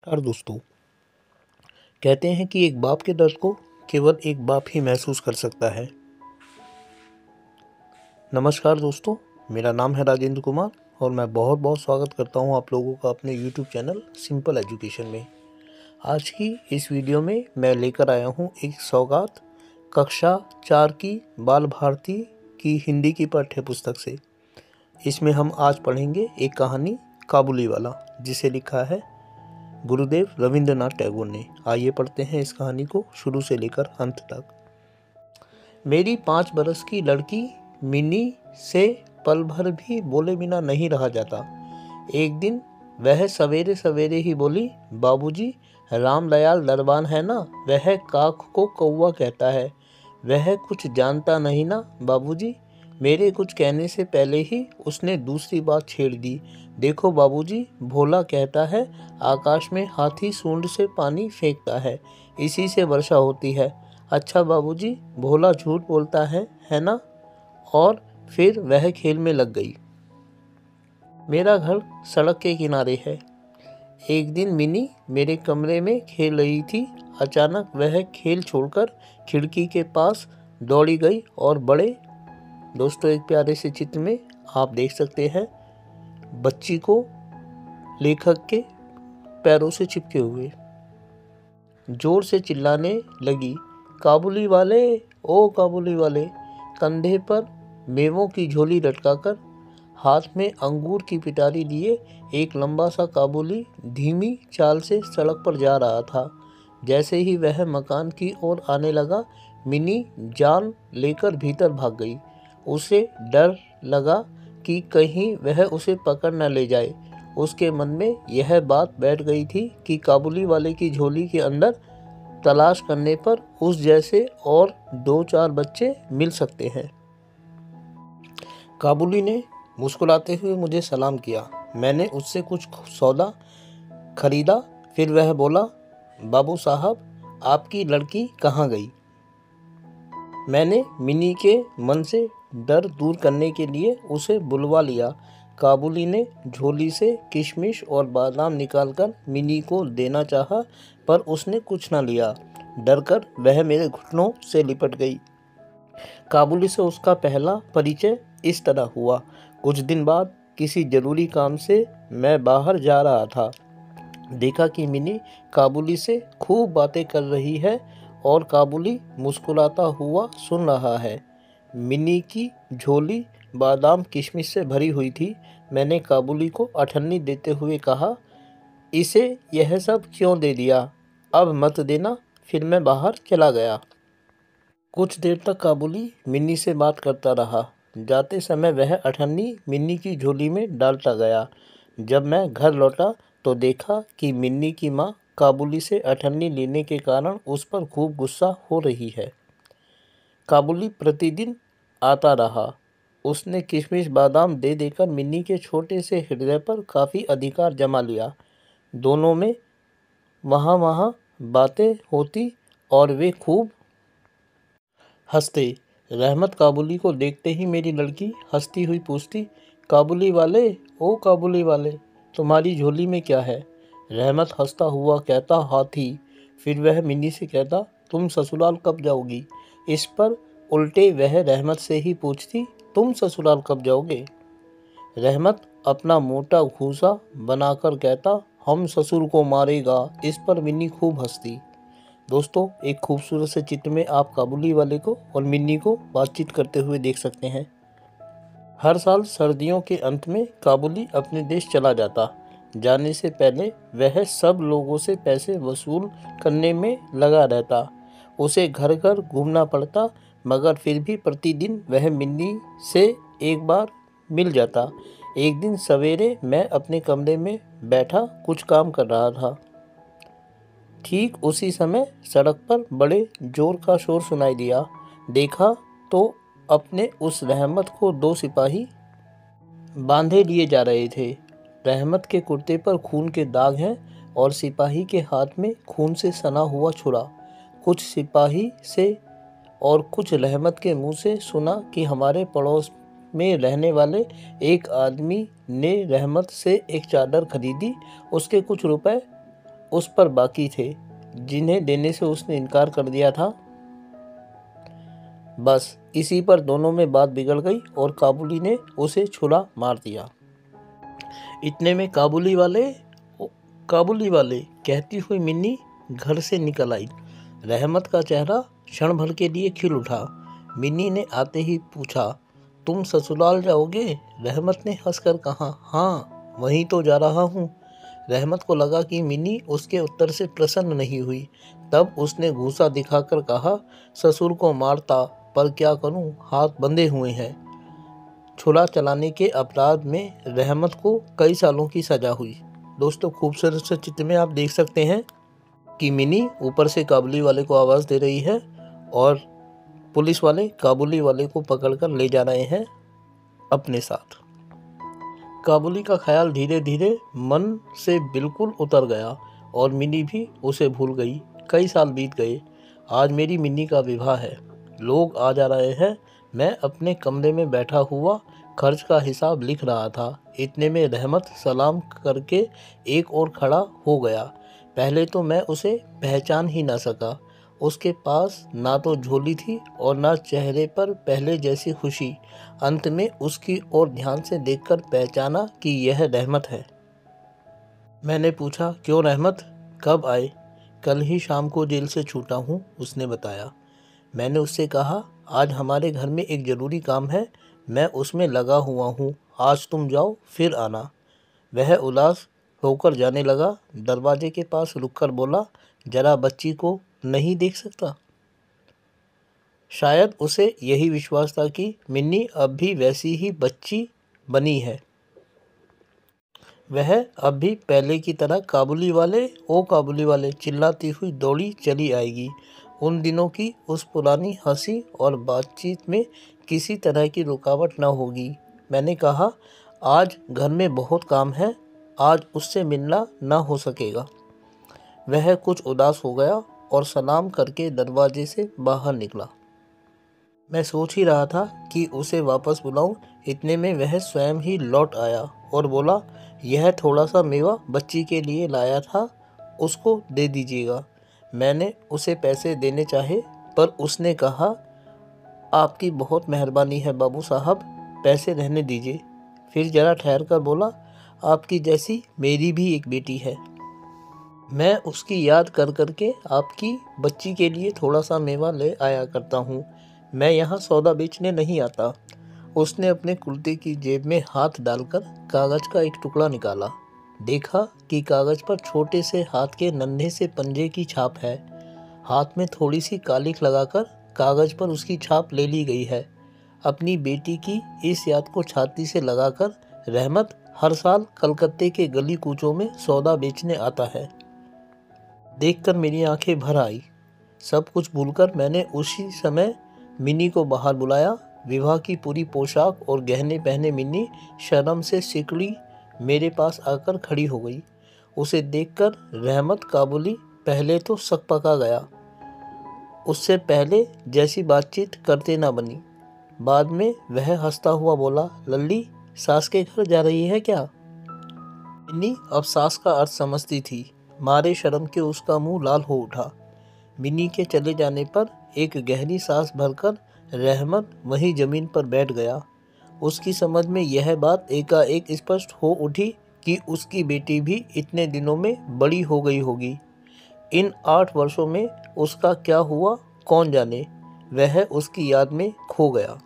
नमस्कार दोस्तों। कहते हैं कि एक बाप के दर्द को केवल एक बाप ही महसूस कर सकता है। नमस्कार दोस्तों, मेरा नाम है राजेंद्र कुमार और मैं बहुत बहुत स्वागत करता हूं आप लोगों का अपने YouTube चैनल सिंपल एजुकेशन में। आज की इस वीडियो में मैं लेकर आया हूं एक सौगात कक्षा 4 की बाल भारती की हिंदी की पाठ्य पुस्तक से। इसमें हम आज पढ़ेंगे एक कहानी काबुली वाला, जिसे लिखा है गुरुदेव रविंद्रनाथ टैगोर ने। आइए पढ़ते हैं इस कहानी को शुरू से लेकर अंत तक। मेरी 5 बरस की लड़की मिनी से पल भर भी बोले बिना नहीं रहा जाता। एक दिन वह सवेरे सवेरे ही बोली, बाबूजी, रामदयाल दरबान है ना, वह काक को कौवा कहता है। वह कुछ जानता नहीं ना बाबूजी। मेरे कुछ कहने से पहले ही उसने दूसरी बात छेड़ दी। देखो बाबूजी, भोला कहता है आकाश में हाथी सूंड से पानी फेंकता है, इसी से वर्षा होती है। अच्छा बाबूजी, भोला झूठ बोलता है ना। और फिर वह खेल में लग गई। मेरा घर सड़क के किनारे है। एक दिन मिनी मेरे कमरे में खेल रही थी। अचानक वह खेल छोड़कर खिड़की के पास दौड़ी गई और बड़े दोस्तों, एक प्यारे से चित्र में आप देख सकते हैं बच्ची को लेखक के पैरों से चिपके हुए। जोर से चिल्लाने लगी, काबुली वाले, ओ काबुली वाले। कंधे पर मेवों की झोली लटकाकर हाथ में अंगूर की पिटारी लिए एक लंबा सा काबुली धीमी चाल से सड़क पर जा रहा था। जैसे ही वह मकान की ओर आने लगा, मिनी जान लेकर भीतर भाग गई। उसे डर लगा कि कहीं वह उसे पकड़ न ले जाए। उसके मन में यह बात बैठ गई थी कि काबुली वाले की झोली के अंदर तलाश करने पर उस जैसे और 2-4 बच्चे मिल सकते हैं। काबुली ने मुस्कुराते हुए मुझे सलाम किया। मैंने उससे कुछ सौदा खरीदा। फिर वह बोला, बाबू साहब, आपकी लड़की कहाँ गई? मैंने मिनी के मन से डर दूर करने के लिए उसे बुलवा लिया। काबुली ने झोली से किशमिश और बादाम निकालकर मिनी को देना चाहा, पर उसने कुछ न लिया। डरकर वह मेरे घुटनों से लिपट गई। काबुली से उसका पहला परिचय इस तरह हुआ। कुछ दिन बाद किसी जरूरी काम से मैं बाहर जा रहा था। देखा कि मिनी काबुली से खूब बातें कर रही है और काबुली मुस्कुराता हुआ सुन रहा है। मिनी की झोली बादाम किशमिश से भरी हुई थी। मैंने काबुली को अठन्नी देते हुए कहा, इसे यह सब क्यों दे दिया? अब मत देना। फिर मैं बाहर चला गया। कुछ देर तक काबुली मिनी से बात करता रहा। जाते समय वह अठन्नी मिनी की झोली में डालता गया। जब मैं घर लौटा तो देखा कि मिनी की माँ काबुली से अठन्नी लेने के कारण उस पर खूब गुस्सा हो रही है। काबुली प्रतिदिन आता रहा। उसने किशमिश बादाम दे देकर मिनी के छोटे से हृदय पर काफ़ी अधिकार जमा लिया। दोनों में वहाँ बातें होती और वे खूब हंसते। रहमत काबुली को देखते ही मेरी लड़की हंसती हुई पूछती, काबुली वाले, ओ काबुली वाले, तुम्हारी झोली में क्या है? रहमत हंसता हुआ कहता, हाथी। फिर वह मिनी से कहता, तुम ससुराल कब जाओगी? इस पर उल्टे वह रहमत से ही पूछती, तुम ससुराल कब जाओगे? रहमत अपना मोटा घूंसा बनाकर कहता, हम ससुर को मारेगा। इस पर मिनी खूब हंसती। दोस्तों, एक खूबसूरत से चित्र में आप काबुली वाले को और मिनी को बातचीत करते हुए देख सकते हैं। हर साल सर्दियों के अंत में काबुली अपने देश चला जाता। जाने से पहले वह सब लोगों से पैसे वसूल करने में लगा रहता। उसे घर घर घूमना पड़ता, मगर फिर भी प्रतिदिन वह मिनी से एक बार मिल जाता। एक दिन सवेरे मैं अपने कमरे में बैठा कुछ काम कर रहा था। ठीक उसी समय सड़क पर बड़े जोर का शोर सुनाई दिया। देखा तो अपने उस रहमत को 2 सिपाही बांधे लिए जा रहे थे। रहमत के कुर्ते पर खून के दाग हैं और सिपाही के हाथ में खून से सना हुआ छुरा। कुछ सिपाही से और कुछ रहमत के मुंह से सुना कि हमारे पड़ोस में रहने वाले एक आदमी ने रहमत से एक चादर खरीदी, उसके कुछ रुपए उस पर बाकी थे जिन्हें देने से उसने इनकार कर दिया था। बस इसी पर दोनों में बात बिगड़ गई और काबुली ने उसे छुरा मार दिया। इतने में काबुली वाले कहती हुई मिन्नी घर से निकल आई। रहमत का चेहरा क्षण भर के लिए खिल उठा। मिन्नी ने आते ही पूछा, तुम ससुराल जाओगे? रहमत ने हंसकर कहा, हाँ वहीं तो जा रहा हूँ। रहमत को लगा कि मिन्नी उसके उत्तर से प्रसन्न नहीं हुई। तब उसने गुस्सा दिखाकर कहा, ससुर को मारता पर क्या करूं, हाथ बंधे हुए हैं। छुरा चलाने के अपराध में रहमत को कई सालों की सजा हुई। दोस्तों, खूबसूरत से चित्र में आप देख सकते हैं कि मिनी ऊपर से काबुली वाले को आवाज़ दे रही है और पुलिस वाले काबुली वाले को पकड़कर ले जा रहे हैं अपने साथ। काबुली का ख्याल धीरे धीरे मन से बिल्कुल उतर गया और मिनी भी उसे भूल गई। कई साल बीत गए। आज मेरी मिनी का विवाह है। लोग आ जा रहे हैं। मैं अपने कमरे में बैठा हुआ खर्च का हिसाब लिख रहा था। इतने में रहमत सलाम करके एक और खड़ा हो गया। पहले तो मैं उसे पहचान ही ना सका। उसके पास ना तो झोली थी और ना चेहरे पर पहले जैसी खुशी। अंत में उसकी ओर ध्यान से देखकर पहचाना कि यह रहमत है। मैंने पूछा, क्यों रहमत, कब आए? कल ही शाम को जेल से छूटा हूँ, उसने बताया। मैंने उससे कहा, आज हमारे घर में एक ज़रूरी काम है, मैं उसमें लगा हुआ हूँ, आज तुम जाओ फिर आना। वह उदास होकर जाने लगा। दरवाजे के पास रुककर बोला, जरा बच्ची को नहीं देख सकता? शायद उसे यही विश्वास था कि मिन्नी अब भी वैसी ही बच्ची बनी है। वह अब भी पहले की तरह काबुली वाले चिल्लाती हुई दौड़ी चली आएगी। उन दिनों की उस पुरानी हंसी और बातचीत में किसी तरह की रुकावट न होगी। मैंने कहा, आज घर में बहुत काम है, आज उससे मिलना न हो सकेगा। वह कुछ उदास हो गया और सलाम करके दरवाजे से बाहर निकला। मैं सोच ही रहा था कि उसे वापस बुलाऊं। इतने में वह स्वयं ही लौट आया और बोला, यह थोड़ा सा मेवा बच्ची के लिए लाया था, उसको दे दीजिएगा। मैंने उसे पैसे देने चाहे पर उसने कहा, आपकी बहुत मेहरबानी है बाबू साहब, पैसे रहने दीजिए। फिर जरा ठहर कर बोला, आपकी जैसी मेरी भी एक बेटी है। मैं उसकी याद कर करके आपकी बच्ची के लिए थोड़ा सा मेवा ले आया करता हूँ। मैं यहाँ सौदा बेचने नहीं आता। उसने अपने कुर्ते की जेब में हाथ डालकर कागज का एक टुकड़ा निकाला। देखा कि कागज पर छोटे से हाथ के नन्हे से पंजे की छाप है। हाथ में थोड़ी सी कालिख लगाकर कागज पर उसकी छाप ले ली गई है। अपनी बेटी की इस याद को छाती से लगाकर रहमत हर साल कलकत्ते के गली कूचों में सौदा बेचने आता है। देखकर मेरी आंखें भर आई। सब कुछ भूलकर मैंने उसी समय मिनी को बाहर बुलाया। विवाह की पूरी पोशाक और गहने पहने मिनी शर्म से सिकड़ी मेरे पास आकर खड़ी हो गई। उसे देखकर रहमत काबुली पहले तो सकपका गया। उससे पहले जैसी बातचीत करते ना बनी। बाद में वह हंसता हुआ बोला, लल्ली सास के घर जा रही है क्या? मिनी अब सास का अर्थ समझती थी। मारे शर्म के उसका मुंह लाल हो उठा। मिनी के चले जाने पर एक गहरी सांस भरकर रहमत वहीं जमीन पर बैठ गया। उसकी समझ में यह बात एकाएक स्पष्ट हो उठी कि उसकी बेटी भी इतने दिनों में बड़ी हो गई होगी। इन 8 वर्षों में उसका क्या हुआ कौन जाने। वह उसकी याद में खो गया।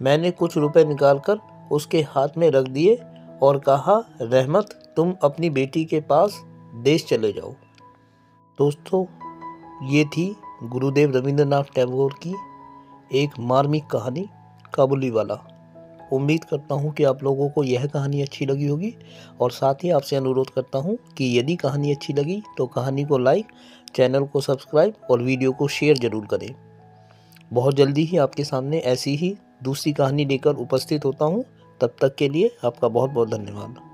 मैंने कुछ रुपए निकालकर उसके हाथ में रख दिए और कहा, रहमत तुम अपनी बेटी के पास देश चले जाओ। दोस्तों, ये थी गुरुदेव रविंद्रनाथ टैगोर की एक मार्मिक कहानी, काबुली वाला। उम्मीद करता हूँ कि आप लोगों को यह कहानी अच्छी लगी होगी और साथ ही आपसे अनुरोध करता हूँ कि यदि कहानी अच्छी लगी तो कहानी को लाइक, चैनल को सब्सक्राइब और वीडियो को शेयर ज़रूर करें। बहुत जल्दी ही आपके सामने ऐसी ही दूसरी कहानी लेकर उपस्थित होता हूँ। तब तक के लिए आपका बहुत बहुत धन्यवाद।